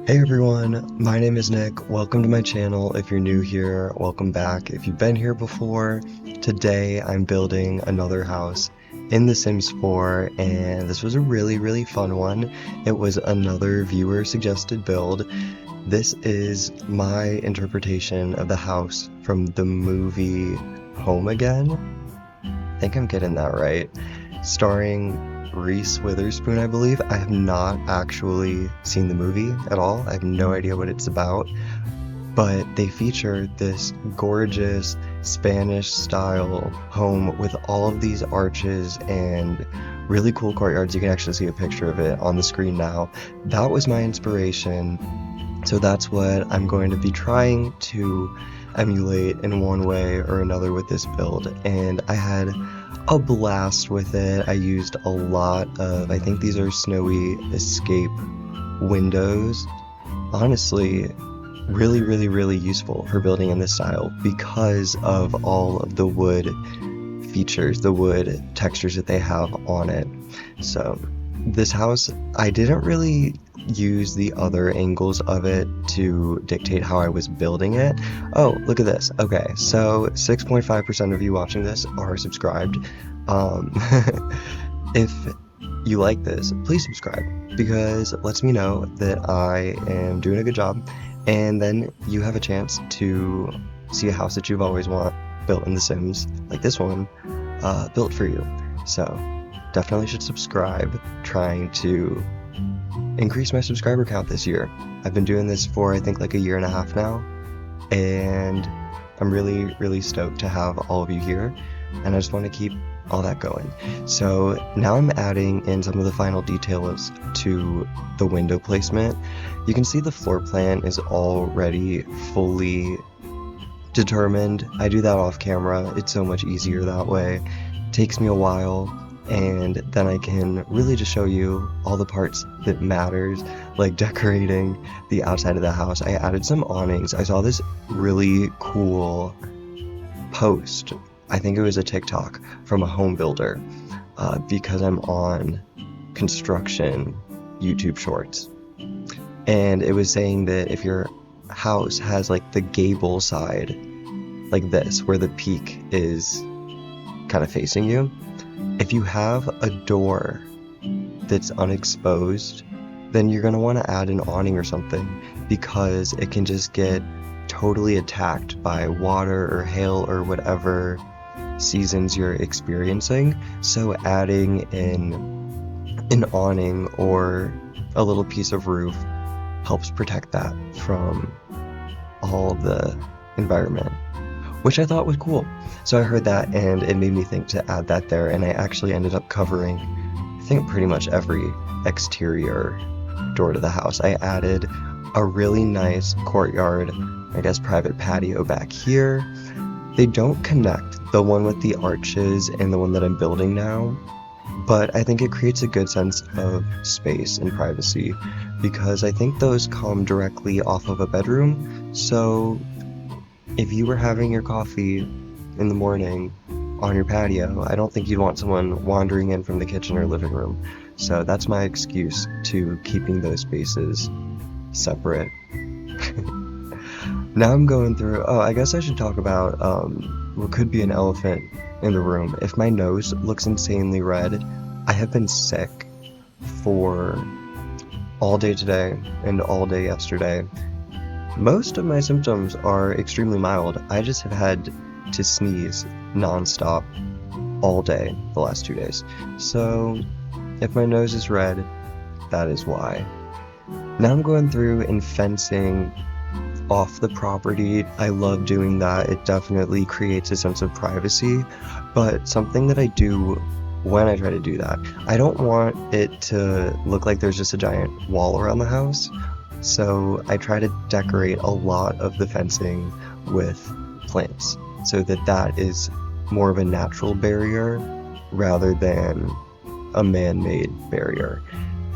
Hey everyone, my name is Nick. Welcome to my channel. If you're new here, welcome back. If you've been here before, today I'm building another house in The Sims 4, and this was a really fun one. It was another viewer suggested build. This is my interpretation of the house from the movie Home Again. I think I'm getting that right. Starring Reese Witherspoon, I believe. I have not actually seen the movie at all. I have no idea what it's about, but they feature this gorgeous Spanish-style home with all of these arches and really cool courtyards. You can actually see a picture of it on the screen now. That was my inspiration, so that's what I'm going to be trying to emulate in one way or another with this build, and I had a blast with it. I used a lot of, I think these are snowy escape windows. Honestly, really useful for building in this style because of all of the wood features, the wood textures that they have on it. So this house, I didn't really use the other angles of it to dictate how I was building it. Oh, look at this. Okay, so 6.5% of you watching this are subscribed. If you like this, please subscribe, because it lets me know that I am doing a good job, and then you have a chance to see a house that you've always wanted built in The Sims, like this one, built for you. So definitely should subscribe, trying to increase my subscriber count this year. I've been doing this for I think like a year and a half now, and I'm really stoked to have all of you here, and I just want to keep all that going. So now I'm adding in some of the final details to the window placement. You can see the floor plan is already fully determined. I do that off camera. It's so much easier that way. It takes me a while, and then I can really just show you all the parts that matters, like decorating the outside of the house. I added some awnings. I saw this really cool post, I think it was a TikTok, from a home builder, because I'm on construction YouTube shorts, and it was saying that if your house has like the gable side like this, where the peak is kind of facing you, if you have a door that's unexposed, then you're going to want to add an awning or something, because it can just get totally attacked by water or hail or whatever seasons you're experiencing. So adding in an awning or a little piece of roof helps protect that from all the environment, which I thought was cool. So I heard that, and it made me think to add that there, and I actually ended up covering, I think, pretty much every exterior door to the house. I added a really nice courtyard, I guess private patio back here. They don't connect, the one with the arches and the one that I'm building now, but I think it creates a good sense of space and privacy, because I think those come directly off of a bedroom. So if you were having your coffee in the morning on your patio, I don't think you'd want someone wandering in from the kitchen or living room. So that's my excuse to keeping those spaces separate. Now I'm going through, oh, I guess I should talk about what could be an elephant in the room. If my nose looks insanely red, I have been sick for all day today and all day yesterday. Most of my symptoms are extremely mild. I just have had to sneeze nonstop all day the last 2 days. So if my nose is red, that is why. Now I'm going through and fencing off the property. I love doing that. It definitely creates a sense of privacy, but something that I do when I try to do that, I don't want it to look like there's just a giant wall around the house. So I try to decorate a lot of the fencing with plants, so that is more of a natural barrier rather than a man-made barrier.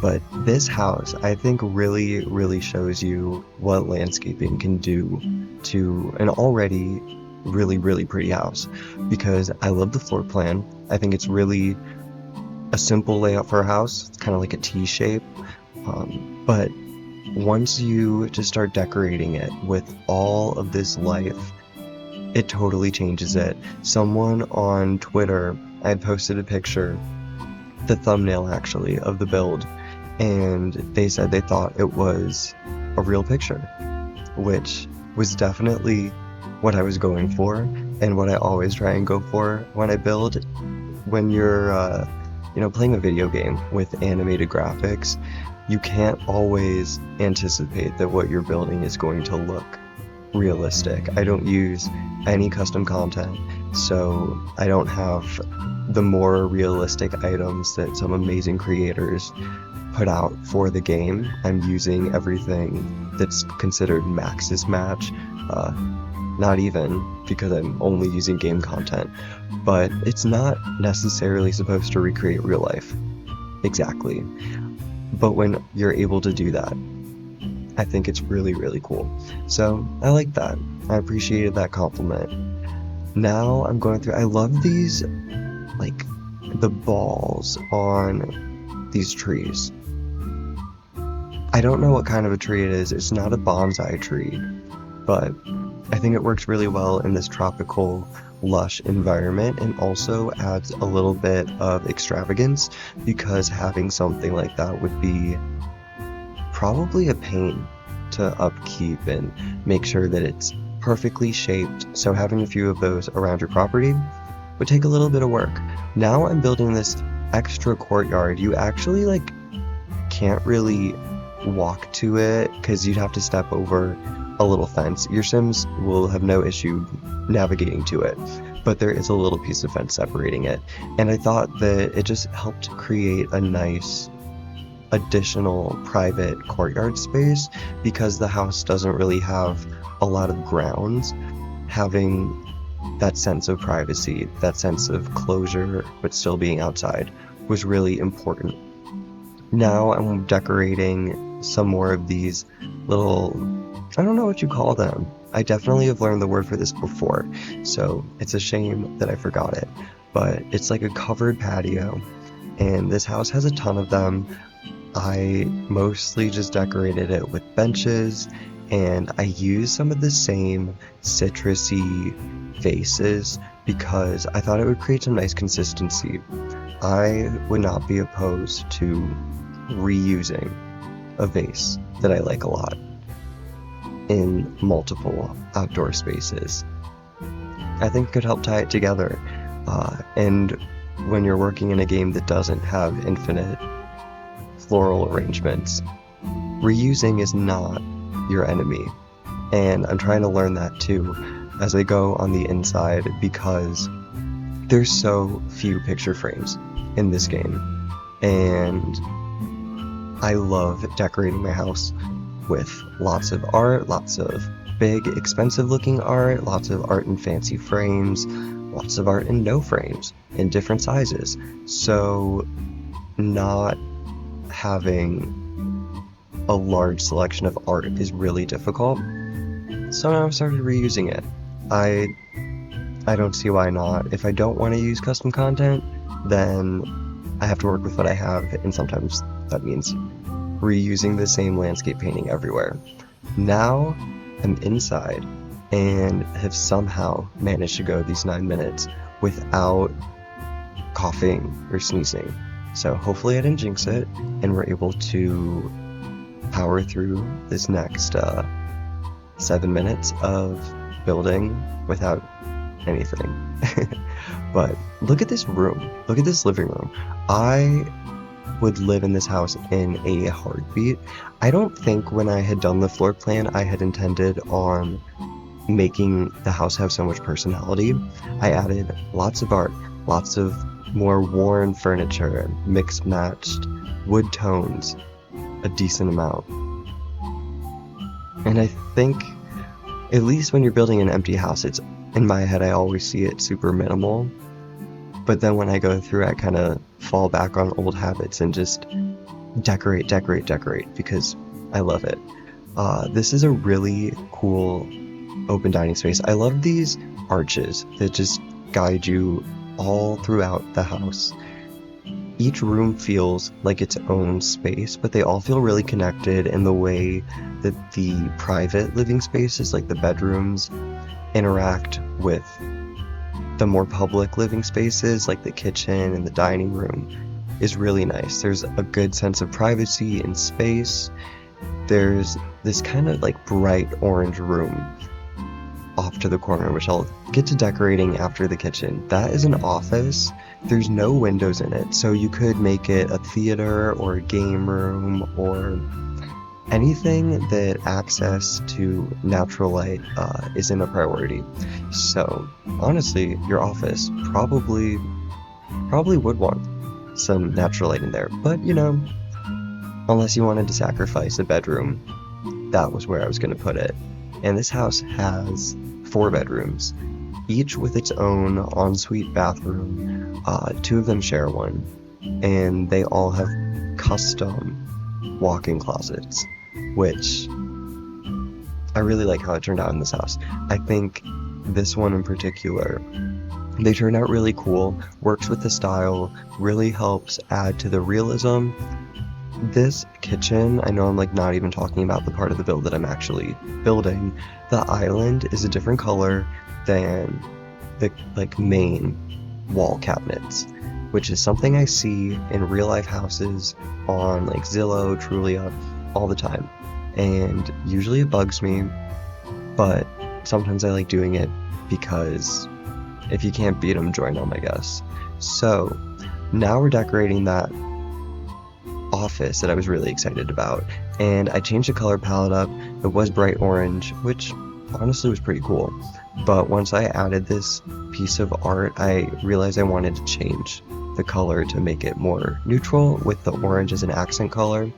But this house, I think, really shows you what landscaping can do to an already really pretty house, because I love the floor plan. I think it's really a simple layout for a house. It's kind of like a T shape, but once you just start decorating it with all of this life, it totally changes it. Someone on Twitter, I had posted a picture, the thumbnail actually, of the build, and they said they thought it was a real picture, which was definitely what I was going for, and what I always try and go for when I build. When you're, playing a video game with animated graphics, you can't always anticipate that what you're building is going to look realistic. I don't use any custom content, so I don't have the more realistic items that some amazing creators put out for the game. I'm using everything that's considered max's match, not even, because I'm only using game content, but it's not necessarily supposed to recreate real life exactly. But when you're able to do that, I think it's really, really cool. So I like that. I appreciated that compliment. Now I'm going through, I love these, like, the balls on these trees. I don't know what kind of a tree it is. It's not a bonsai tree, but I think it works really well in this tropical, lush environment, and also adds a little bit of extravagance, because having something like that would be probably a pain to upkeep and make sure that it's perfectly shaped. So having a few of those around your property would take a little bit of work. Now I'm building this extra courtyard. You actually can't really walk to it because you'd have to step over a little fence. Your Sims will have no issue navigating to it, but there is a little piece of fence separating it, and I thought that it just helped create a nice additional private courtyard space, because the house doesn't really have a lot of grounds. Having that sense of privacy, that sense of closure, but still being outside, was really important. Now I'm decorating some more of these little, I don't know what you call them. I definitely have learned the word for this before, so it's a shame that I forgot it. But it's like a covered patio, and this house has a ton of them. I mostly just decorated it with benches, and I used some of the same citrusy vases because I thought it would create some nice consistency. I would not be opposed to reusing a vase that I like a lot in multiple outdoor spaces. I think it could help tie it together. And when you're working in a game that doesn't have infinite floral arrangements, reusing is not your enemy. And I'm trying to learn that too as I go on the inside, because there's so few picture frames in this game. And I love decorating my house with lots of art, lots of big, expensive looking art, lots of art in fancy frames, lots of art in no frames, in different sizes. So not having a large selection of art is really difficult. So now I've started reusing it. I don't see why not. If I don't want to use custom content, then I have to work with what I have, and sometimes that means reusing the same landscape painting everywhere. Now I'm inside and have somehow managed to go these 9 minutes without coughing or sneezing. So hopefully I didn't jinx it, and we're able to power through this next 7 minutes of building without anything. But look at this room. Look at this living room. I would live in this house in a heartbeat. I don't think when I had done the floor plan I had intended on making the house have so much personality. I added lots of art, lots of more worn furniture, mixed matched wood tones, a decent amount. And I think, at least when you're building an empty house, it's, in my head I always see it super minimal, but then when I go through I kind of fall back on old habits and just decorate because I love it. This is a really cool open dining space. I love these arches that just guide you all throughout the house. Each room feels like its own space, but they all feel really connected in the way that the private living spaces, like the bedrooms, interact with the more public living spaces, like the kitchen and the dining room, is really nice. There's a good sense of privacy and space. There's this kind of like bright orange room off to the corner, which I'll get to decorating after the kitchen. That is an office. There's no windows in it, so you could make it a theater or a game room or anything that access to natural light isn't a priority. So honestly, your office probably would want some natural light in there, but you know, unless you wanted to sacrifice a bedroom, that was where I was going to put it. And this house has 4 bedrooms, each with its own ensuite bathroom. 2 of them share one, and they all have custom walk-in closets, which I really like how it turned out in this house. I think this one in particular, they turned out really cool, works with the style, really helps add to the realism. This kitchen, I know I'm like not even talking about the part of the build that I'm actually building. The island is a different color than the like main wall cabinets, which is something I see in real life houses on like Zillow, Trulia, all the time. And usually it bugs me, but sometimes I like doing it because if you can't beat them, join them, I guess. So now we're decorating that office that I was really excited about, and I changed the color palette up. It was bright orange, which honestly was pretty cool, but once I added this piece of art, I realized I wanted to change the color to make it more neutral with the orange as an accent color.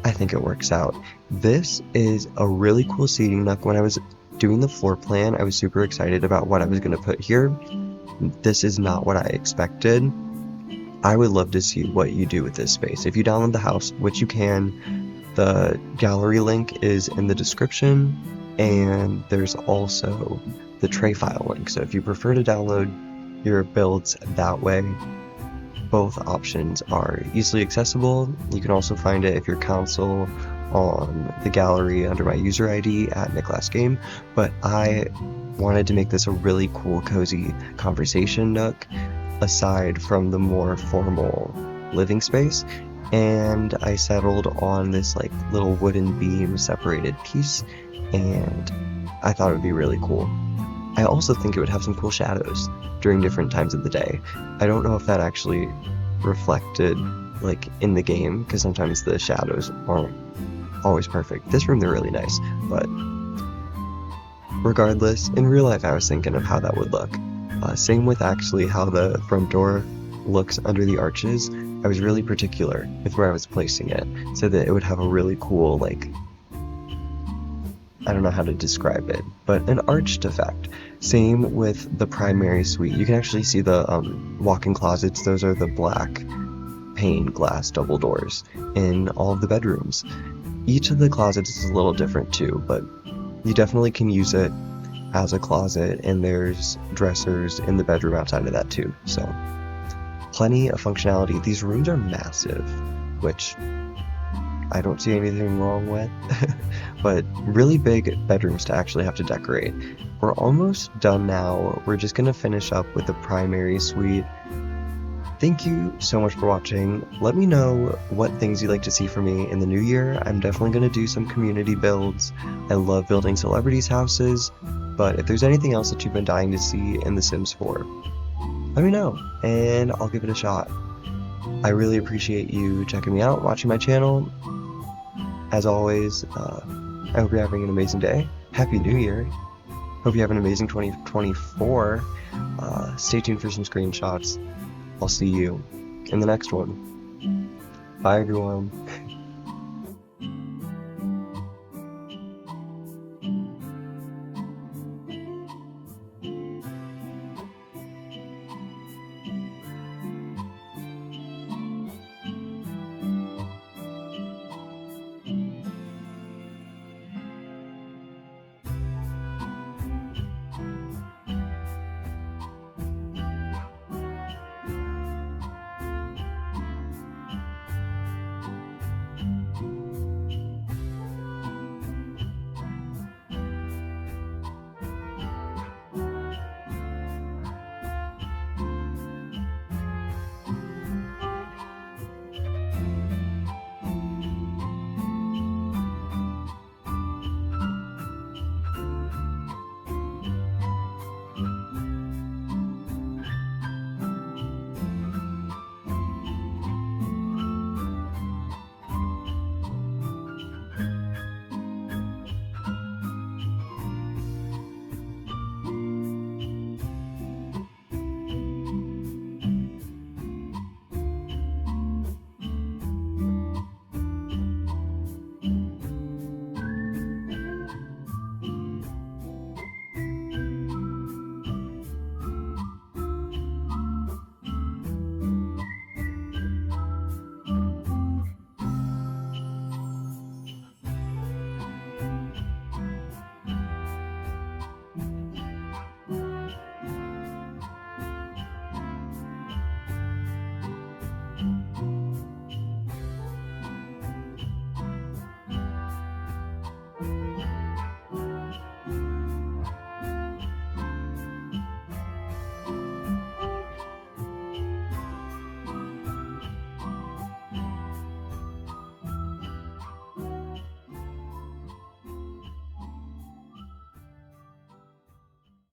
I think it works out. This is a really cool seating nook. When I was doing the floor plan, I was super excited about what I was going to put here. This is not what I expected. I would love to see what you do with this space. If you download the house, which you can, the gallery link is in the description, and there's also the tray file link. So if you prefer to download your builds that way, both options are easily accessible. You can also find it if you're console on the gallery under my user ID at @NickLastGame, but I wanted to make this a really cool, cozy conversation nook aside from the more formal living space, and I settled on this like little wooden beam separated piece, and I thought it would be really cool. I also think it would have some cool shadows during different times of the day. I don't know if that actually reflected like in the game, because sometimes the shadows aren't always perfect. This room, they're really nice, but regardless, in real life I was thinking of how that would look. Same with actually how the front door looks under the arches. I was really particular with where I was placing it so that it would have a really cool, like, I don't know how to describe it, but an arched effect. Same with the primary suite. You can actually see the walk-in closets. Those are the black pane glass double doors in all of the bedrooms. Each of the closets is a little different too, but you definitely can use it as a closet, and there's dressers in the bedroom outside of that too. So plenty of functionality. These rooms are massive, which I don't see anything wrong with, but really big bedrooms to actually have to decorate. We're almost done now. We're just gonna finish up with the primary suite. Thank you so much for watching. Let me know what things you'd like to see from me in the new year. I'm definitely going to do some community builds. I love building celebrities' houses, but if there's anything else that you've been dying to see in The Sims 4, let me know, and I'll give it a shot. I really appreciate you checking me out, watching my channel. As always, I hope you're having an amazing day. Happy New Year. Hope you have an amazing 2024. Stay tuned for some screenshots. I'll see you in the next one. Bye, everyone.